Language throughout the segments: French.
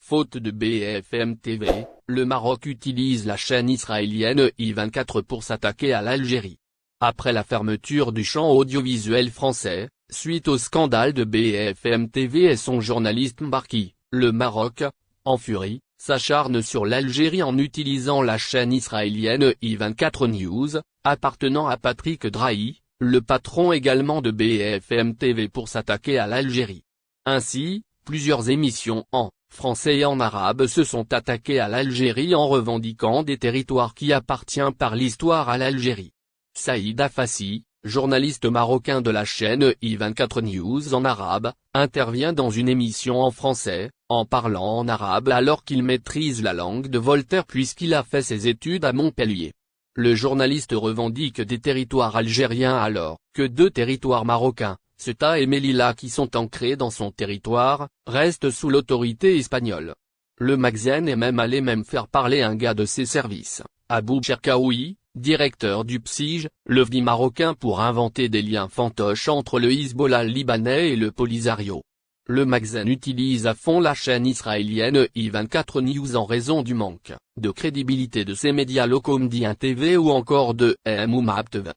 Faute de BFM TV, le Maroc utilise la chaîne israélienne I24 pour s'attaquer à l'Algérie. Après la fermeture du champ audiovisuel français, suite au scandale de BFM TV et son journaliste Mbarki, le Maroc, en furie, s'acharne sur l'Algérie en utilisant la chaîne israélienne I24 News, appartenant à Patrick Drahi, le patron également de BFM TV pour s'attaquer à l'Algérie. Ainsi, plusieurs émissions en français et en arabe se sont attaquées à l'Algérie en revendiquant des territoires qui appartiennent par l'histoire à l'Algérie. Saïd Affassi, journaliste marocain de la chaîne I24 News en arabe, intervient dans une émission en français, en parlant en arabe alors qu'il maîtrise la langue de Voltaire puisqu'il a fait ses études à Montpellier. Le journaliste revendique des territoires algériens alors que deux territoires marocains, Ceuta et Melilla qui sont ancrés dans son territoire, restent sous l'autorité espagnole. Le Magazine est même allé faire parler un gars de ses services, Abou Cherkaoui, directeur du PSIJ, l'OVNI marocain pour inventer des liens fantoches entre le Hezbollah libanais et le Polisario. Le Magazine utilise à fond la chaîne israélienne I24 News en raison du manque de crédibilité de ses médias locaux Mdian TV ou encore de Moumab TV.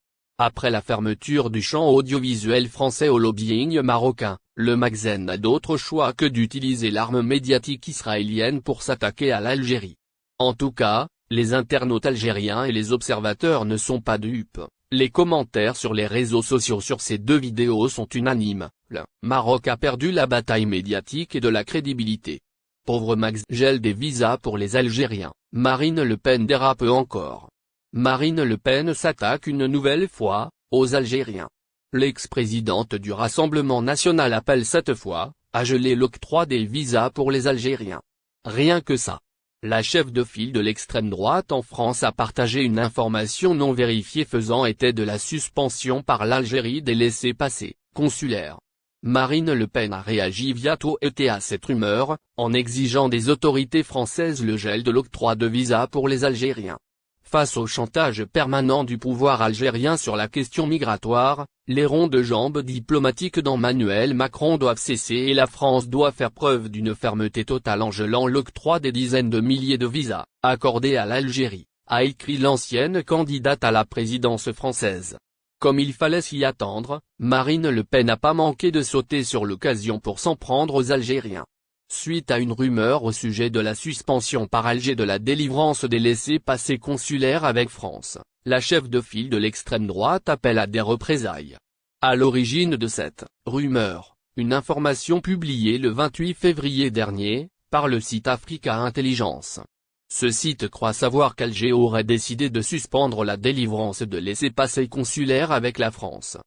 Après la fermeture du champ audiovisuel français au lobbying marocain, le Magazine n'a d'autre choix que d'utiliser l'arme médiatique israélienne pour s'attaquer à l'Algérie. En tout cas, les internautes algériens et les observateurs ne sont pas dupes. Les commentaires sur les réseaux sociaux sur ces deux vidéos sont unanimes. Le Maroc a perdu la bataille médiatique et de la crédibilité. Pauvre Max gèle des visas pour les Algériens. Marine Le Pen dérape encore. Marine Le Pen s'attaque une nouvelle fois aux Algériens. L'ex-présidente du Rassemblement national appelle cette fois à geler l'octroi des visas pour les Algériens. Rien que ça. La chef de file de l'extrême droite en France a partagé une information non vérifiée faisant état de la suspension par l'Algérie des laissez-passer consulaires. Marine Le Pen a réagi via Twitter à cette rumeur, en exigeant des autorités françaises le gel de l'octroi de visas pour les Algériens. Face au chantage permanent du pouvoir algérien sur la question migratoire, les ronds de jambes diplomatiques d'Emmanuel Macron doivent cesser et la France doit faire preuve d'une fermeté totale en gelant l'octroi des dizaines de milliers de visas accordés à l'Algérie, a écrit l'ancienne candidate à la présidence française. Comme il fallait s'y attendre, Marine Le Pen n'a pas manqué de sauter sur l'occasion pour s'en prendre aux Algériens. Suite à une rumeur au sujet de la suspension par Alger de la délivrance des laissez-passer consulaires avec France, la chef de file de l'extrême droite appelle à des représailles. À l'origine de cette rumeur, une information publiée le 28 février dernier, par le site Africa Intelligence. Ce site croit savoir qu'Alger aurait décidé de suspendre la délivrance de laissez-passer consulaires avec la France.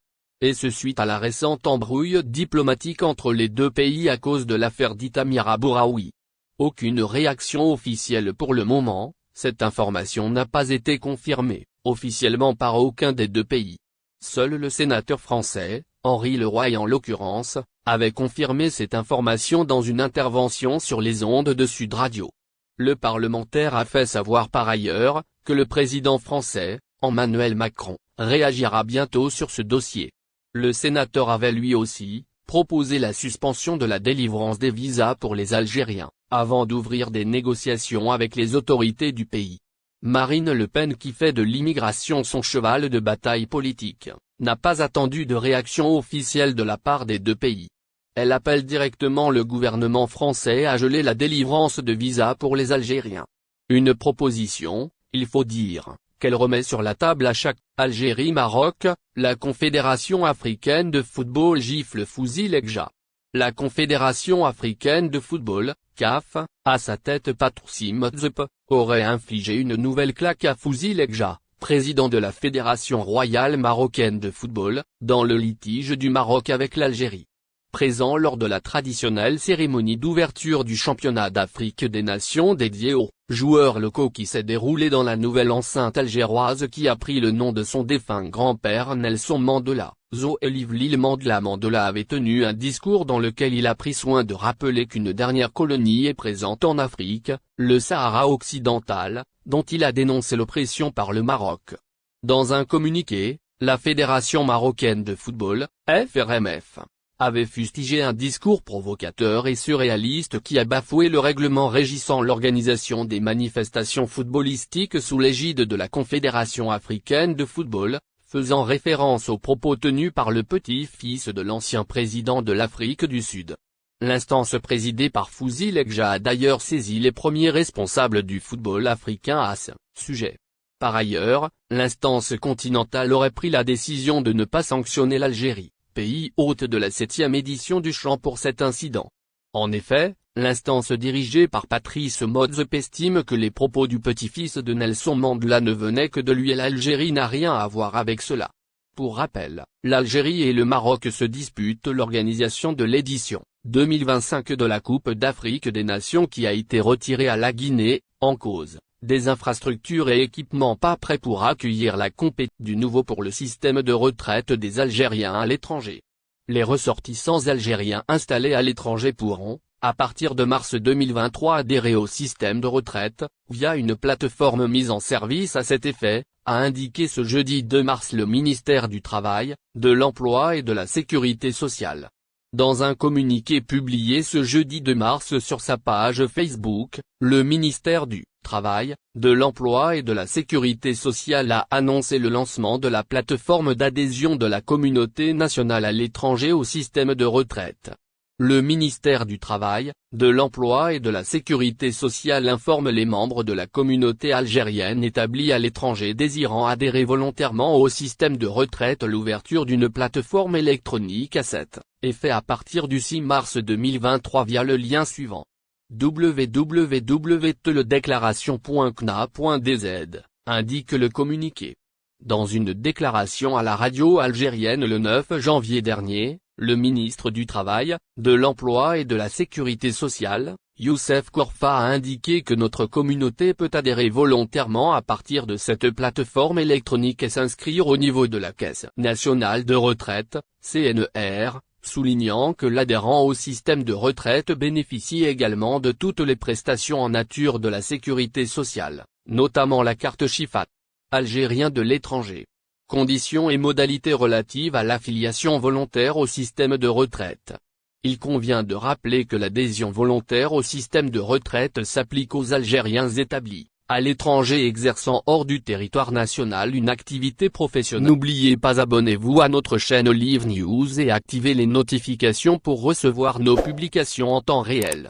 Et ce suite à la récente embrouille diplomatique entre les deux pays à cause de l'affaire dite Amira Bouraoui. Aucune réaction officielle pour le moment, cette information n'a pas été confirmée, officiellement par aucun des deux pays. Seul le sénateur français, Henri Leroy en l'occurrence, avait confirmé cette information dans une intervention sur les ondes de Sud Radio. Le parlementaire a fait savoir par ailleurs, que le président français, Emmanuel Macron, réagira bientôt sur ce dossier. Le sénateur avait lui aussi proposé la suspension de la délivrance des visas pour les Algériens, avant d'ouvrir des négociations avec les autorités du pays. Marine Le Pen qui fait de l'immigration son cheval de bataille politique, n'a pas attendu de réaction officielle de la part des deux pays. Elle appelle directement le gouvernement français à geler la délivrance de visas pour les Algériens. Une proposition, il faut dire, qu'elle remet sur la table à chaque Algérie-Maroc, la Confédération africaine de football gifle Fouzi Lekja. La Confédération africaine de football, CAF, à sa tête Patrice Motsepe, aurait infligé une nouvelle claque à Fouzi Lekja, président de la Fédération royale marocaine de football, dans le litige du Maroc avec l'Algérie. Présent lors de la traditionnelle cérémonie d'ouverture du championnat d'Afrique des Nations dédié aux joueurs locaux qui s'est déroulée dans la nouvelle enceinte algéroise qui a pris le nom de son défunt grand-père Nelson Mandela, Zoe Mandela avait tenu un discours dans lequel il a pris soin de rappeler qu'une dernière colonie est présente en Afrique, le Sahara occidental, dont il a dénoncé l'oppression par le Maroc. Dans un communiqué, la Fédération marocaine de football, FRMF, avait fustigé un discours provocateur et surréaliste qui a bafoué le règlement régissant l'organisation des manifestations footballistiques sous l'égide de la Confédération africaine de football, faisant référence aux propos tenus par le petit-fils de l'ancien président de l'Afrique du Sud. L'instance présidée par Fouzi Lekja a d'ailleurs saisi les premiers responsables du football africain à ce sujet. Par ailleurs, l'instance continentale aurait pris la décision de ne pas sanctionner l'Algérie, pays hôte de la 7e édition du Champ pour cet incident. En effet, l'instance dirigée par Patrice Motsepe estime que les propos du petit-fils de Nelson Mandela ne venaient que de lui et l'Algérie n'a rien à voir avec cela. Pour rappel, l'Algérie et le Maroc se disputent l'organisation de l'édition 2025 de la Coupe d'Afrique des Nations qui a été retirée à la Guinée, en cause des infrastructures et équipements pas prêts pour accueillir la compétition du nouveau pour le système de retraite des Algériens à l'étranger. Les ressortissants algériens installés à l'étranger pourront, à partir de mars 2023 adhérer au système de retraite, via une plateforme mise en service à cet effet, a indiqué ce jeudi 2 mars le ministère du Travail, de l'Emploi et de la Sécurité sociale. Dans un communiqué publié ce jeudi 2 mars sur sa page Facebook, le ministère du Travail, de l'Emploi et de la Sécurité sociale a annoncé le lancement de la plateforme d'adhésion de la communauté nationale à l'étranger au système de retraite. Le ministère du Travail, de l'Emploi et de la Sécurité sociale informe les membres de la communauté algérienne établie à l'étranger désirant adhérer volontairement au système de retraite l'ouverture d'une plateforme électronique à cet effet à partir du 6 mars 2023 via le lien suivant. www.teledéclaration.cna.dz, indique le communiqué. Dans une déclaration à la radio algérienne le 9 janvier dernier, le ministre du Travail, de l'Emploi et de la Sécurité sociale, Youssef Korfa a indiqué que notre communauté peut adhérer volontairement à partir de cette plateforme électronique et s'inscrire au niveau de la Caisse nationale de retraite, CNR, soulignant que l'adhérent au système de retraite bénéficie également de toutes les prestations en nature de la sécurité sociale, notamment la carte Chifat algérien de l'étranger. Conditions et modalités relatives à l'affiliation volontaire au système de retraite. Il convient de rappeler que l'adhésion volontaire au système de retraite s'applique aux Algériens établis à l'étranger exerçant hors du territoire national une activité professionnelle. N'oubliez pas, abonnez-vous à notre chaîne Olive News et activez les notifications pour recevoir nos publications en temps réel.